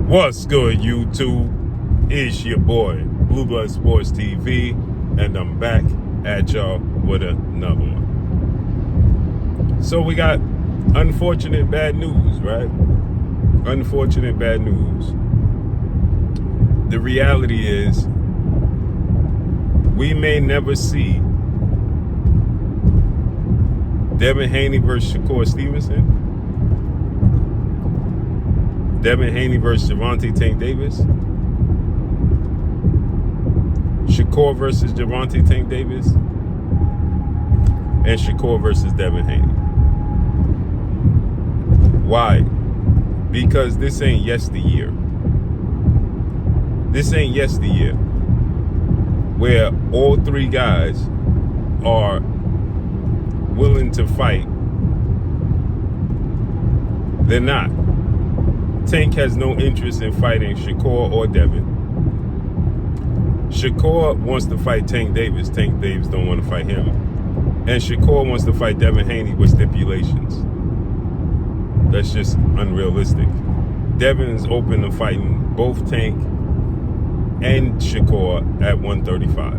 What's good, YouTube? It's your boy, Blue Blood Sports TV, and I'm back at y'all with another one. So we got unfortunate bad news, right? Unfortunate bad news. The reality is, we may never see Devin Haney versus Shakur Stevenson, Devin Haney versus Gervonta Tank Davis, Shakur versus Gervonta Tank Davis, and Shakur versus Devin Haney. Why? Because this ain't yesteryear. This ain't yesteryear where all three guys are willing to fight. They're not. Tank has no interest in fighting Shakur or Devin. Shakur wants to fight Tank Davis. Tank Davis don't want to fight him. And Shakur wants to fight Devin Haney with stipulations. That's just unrealistic. Devin is open to fighting both Tank and Shakur at 135.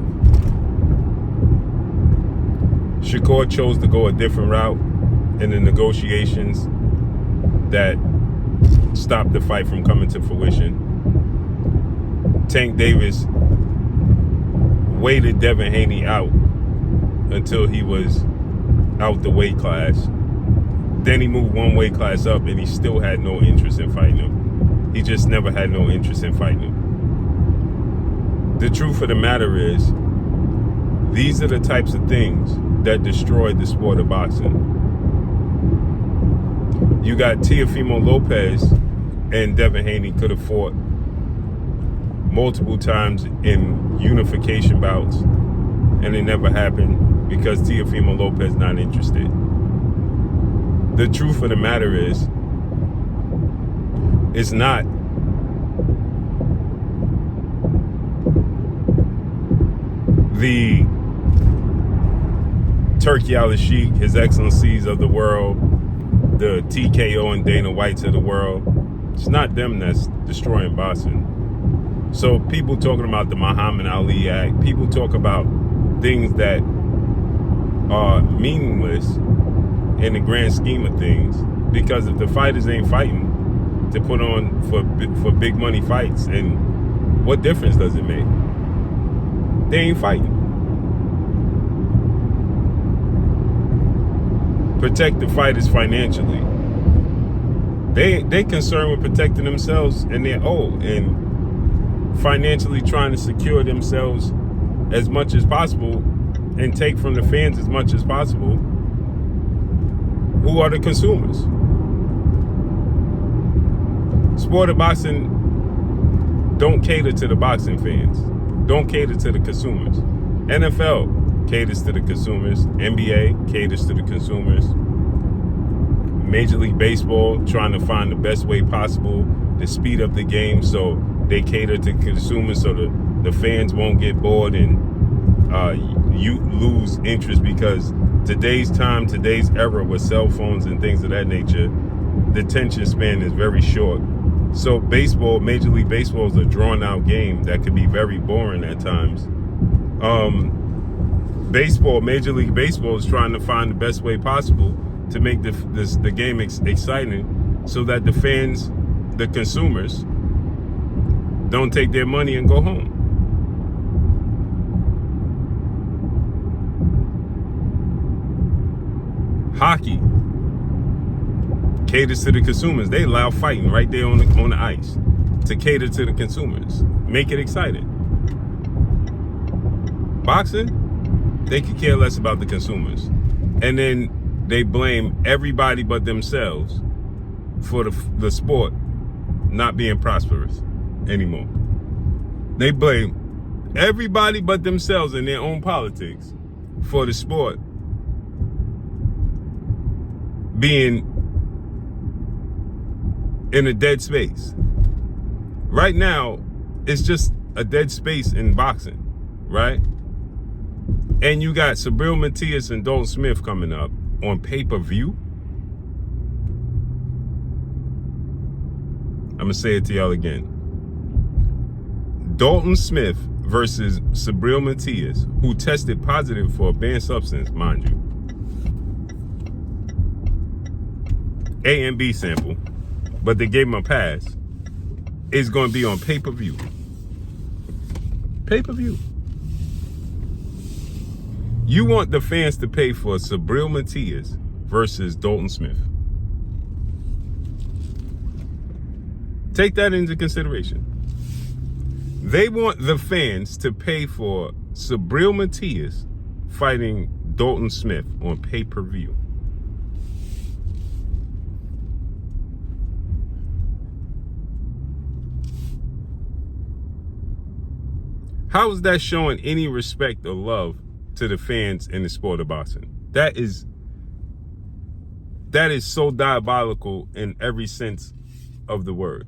Shakur chose to go a different route in the negotiations that stopped the fight from coming to fruition. Tank Davis waited Devin Haney out until he was out the weight class. Then he moved one weight class up, and he still had no interest in fighting him. He just never had no interest in fighting him. The truth of the matter is, these are the types of things that destroyed the sport of boxing. You got Teofimo Lopez and Devin Haney could have fought multiple times in unification bouts, and it never happened because Teofimo Lopez not interested. The truth of the matter is, it's not the Turkey al-Sheikh, His Excellencies of the world, the TKO and Dana Whites of the world. It's not them that's destroying boxing. So people talking about the Muhammad Ali Act, people talk about things that are meaningless in the grand scheme of things, because if the fighters ain't fighting to put on for big money fights, and what difference does it make? They ain't fighting. Protect the fighters financially. They concerned with protecting themselves and their and financially trying to secure themselves as much as possible and take from the fans as much as possible. Who are the consumers? Sport of boxing don't cater to the boxing fans. Don't cater to the consumers. NFL caters to the consumers. NBA caters to the consumers. Major League Baseball trying to find the best way possible to speed up the game so they cater to consumers so the fans won't get bored and you lose interest, because today's era with cell phones and things of that nature, the attention span is very short. So baseball, Major League Baseball is a drawn out game that could be very boring at times. Major League Baseball is trying to find the best way possible to make the game exciting so that the fans, the consumers, don't take their money and go home. Hockey caters to the consumers. They allow fighting right there on the ice to cater to the consumers. Make it exciting. Boxing, they could care less about the consumers. And then they blame everybody but themselves for the sport not being prosperous anymore. They blame everybody but themselves in their own politics for the sport being in a dead space. Right now, it's just a dead space in boxing, right? And you got Sabril Matias and Dalton Smith coming up on pay-per-view. going to say it to y'all again. Dalton Smith versus Sabril Matias, who tested positive for a banned substance, mind you. A and B sample, but they gave him a pass, is going to be on pay-per-view. Pay-per-view. You want the fans to pay for Sabril Matias versus Dalton Smith. Take that into consideration. They want the fans to pay for Sabril Matias fighting Dalton Smith on pay-per-view. How is that showing any respect or love to the fans in the sport of boxing? That is so diabolical in every sense of the word.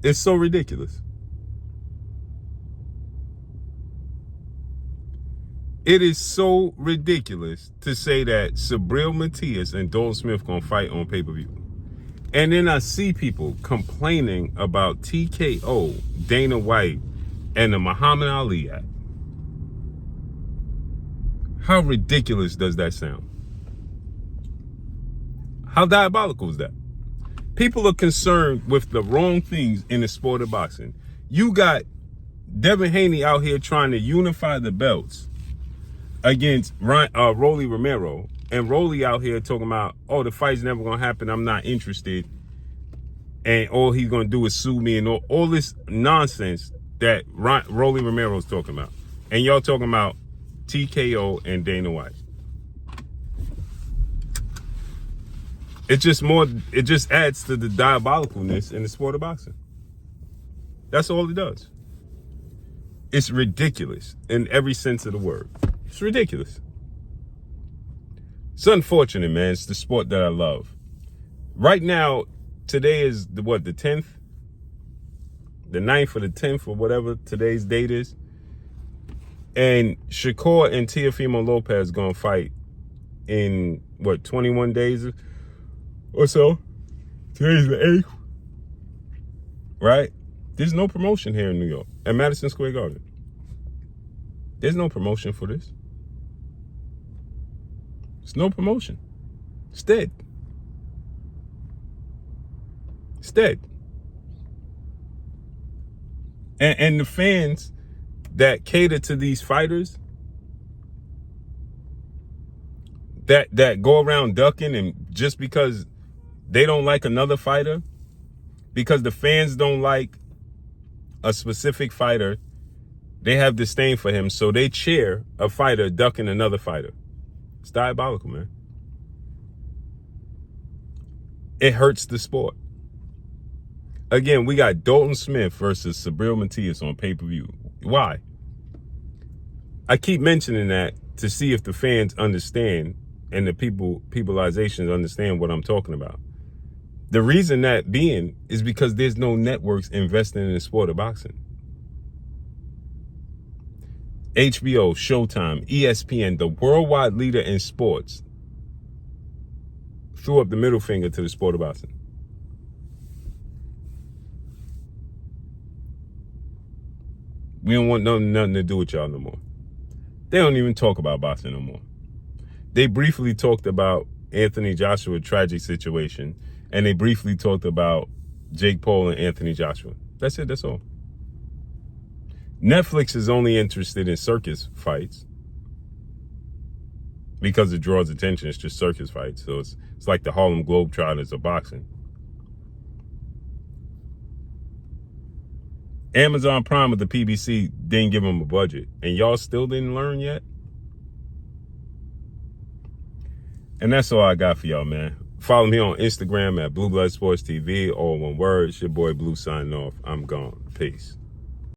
It's so ridiculous. It is so ridiculous to say that Sabril Matias and Dalton Smith gonna fight on pay-per-view. And then I see people complaining about TKO, Dana White, and the Muhammad Ali Act. How ridiculous does that sound? How diabolical is that? People are concerned with the wrong things in the sport of boxing. You got Devin Haney out here trying to unify the belts against Rolly Romero, and Rolly out here talking about, oh, the fight's never gonna happen, I'm not interested, and all he's gonna do is sue me, and all this nonsense that Rolly Romero's talking about. And y'all talking about TKO and Dana White. It just adds to the diabolicalness in the sport of boxing. That's all it does. It's ridiculous in every sense of the word. It's ridiculous. It's unfortunate, man. It's the sport that I love. Right now, today is the 10th? The 9th or the 10th or whatever today's date is. And Shakur and Teofimo Lopez gonna fight in 21 days or so. Today's the 8th. Right? There's no promotion here in New York at Madison Square Garden. There's no promotion for this. There's no promotion. It's dead. It's dead. And the fans that cater to these fighters, that go around ducking, and just because they don't like another fighter, because the fans don't like a specific fighter, they have disdain for him, so they cheer a fighter ducking another fighter. It's diabolical, man. It hurts the sport. Again, we got Dalton Smith versus Sabril Matias on pay-per-view. Why? I keep mentioning that to see if the fans understand and the peopleizations understand what I'm talking about. The reason that being is because there's no networks investing in the sport of boxing. HBO, Showtime, ESPN, the worldwide leader in sports, threw up the middle finger to the sport of boxing. We don't want nothing to do with y'all no more. They don't even talk about boxing no more. They briefly talked about Anthony Joshua's tragic situation, and they briefly talked about Jake Paul and Anthony Joshua. That's it, that's all. Netflix is only interested in circus fights because it draws attention. It's just circus fights. So it's like the Harlem Globetrotters of boxing. Amazon Prime with the PBC didn't give them a budget, and y'all still didn't learn yet? And that's all I got for y'all, man. Follow me on Instagram at Blue Blood Sports TV, all one word. It's your boy Blue signing off. I'm gone. Peace.